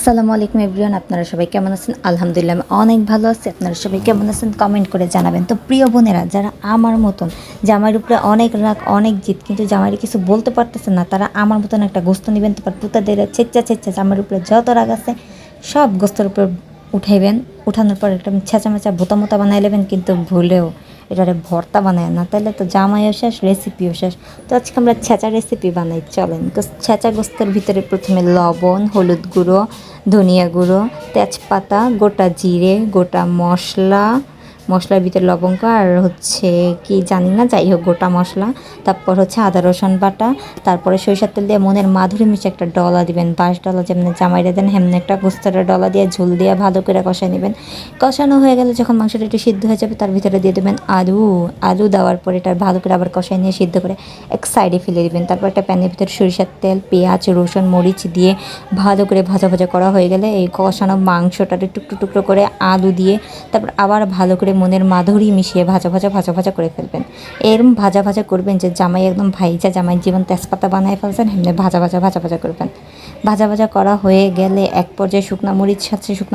আসসালামু আলাইকুম এভরিওয়ান, আপনারা সবাই কেমন আছেন? আলহামদুলিল্লাহ আমি অনেক ভালো আছি। আপনারা সবাই কেমন আছেন কমেন্ট করে জানাবেন। তো প্রিয় বোনেরা, যারা আমার মতন জামাইয়ের উপরে অনেক রাগ অনেক জিদ, কিন্তু জামাইয়ের কিছু বলতে পারতেছেন না, তারা আমার মতন একটা গোস্ত নেবেন, তারপর পুতাদের ছেচ্চা জামাইয়ের উপরে যত রাগ আছে সব গোস্তের উপর উঠাইবেন। উঠানোর পর একটা ছেঁচা মেচা বোতা মোতা বানাই নেবেন, কিন্তু ভুলেও এটারে ভর্তা বানায় না, তাহলে তো জামাইও শেষ, রেসিপিও শেষ। তো আজকে আমরা ছেঁচা রেসিপি বানাই, চলেন। ছেঁচা গোস্তের ভিতরে প্রথমে লবণ, হলুদ গুঁড়ো, ধনিয়া গুঁড়ো, তেজপাতা, গোটা জিরে, গোটা মশলার ভিতরে লবঙ্গ আর হচ্ছে কি জানি না, যাই হোক গোটা মশলা। তারপর হচ্ছে আদা রসুন বাটা, তারপরে সরিষার তেল দিয়ে মনের মাধুরী মিশে একটা ডলা দিবেন, 22 ডলা যেমন জামাইরা দেন হেমন একটা গোস্তের ডলা দিয়ে ঝোল দিয়ে ভালো করে কষাই নেবেন। কষানো হয়ে গেলে যখন মাংসটা একটু সিদ্ধ হয়ে যাবে, তার ভিতরে দিয়ে দেবেন আলু দেওয়ার পরে এটা ভালো করে আবার কষাই নিয়ে সিদ্ধ করে এক সাইডে ফেলে দেবেন। তারপর একটা প্যানের ভিতরে সরিষার তেল, পেঁয়াজ, রসুন, মরিচ দিয়ে ভালো করে ভাজা করা হয়ে গেলে এই কষানো মাংসটাতে টুকরো টুকরো করে আলু দিয়ে তারপর আবার ভালো করে মনের মাধুরী মিশিয়ে ভাজা করে ফেলবেন। এরম ভাজা করবেন যে জামাই একদম ভাইজা, জামাই জীবন তেজপাতা বানায় ফেলছেন হেমনে ভাজা করবেন। ভাজা করা হয়ে গেলে এক পর্যায়ে শুকনা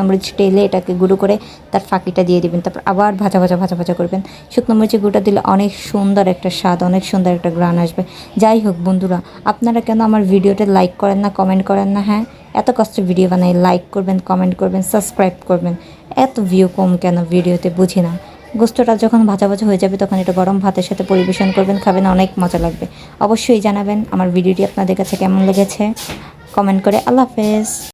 মরিচ টেলে এটাকে গুঁড়ো করে তার ফাঁকিটা দিয়ে দিবেন। তারপর আবার ভাজা করবেন। শুকনো মরিচের গুঁড়োটা দিলে অনেক সুন্দর একটা স্বাদ, অনেক সুন্দর একটা গ্রান আসবে। যাই হোক বন্ধুরা, আপনারা কেন আমার ভিডিওটা লাইক করেন না, কমেন্ট করেন না? হ্যাঁ, এত কষ্ট ভিডিও বানাই, লাইক করবেন, কমেন্ট করবেন, সাবস্ক্রাইব করবেন, এত ভিউ কম কেন ভিডিওতে বুঝি না। গোস্তটা যখন ভাজা হয়ে যাবে তখন এটা গরম ভাতের সাথে পরিবেশন করবেন, খাবেন, অনেক মজা লাগবে। অবশ্যই জানাবেন আমার ভিডিওটি আপনাদের কাছে কেমন লেগেছে কমেন্ট করে। আল্লাহ হাফেজ।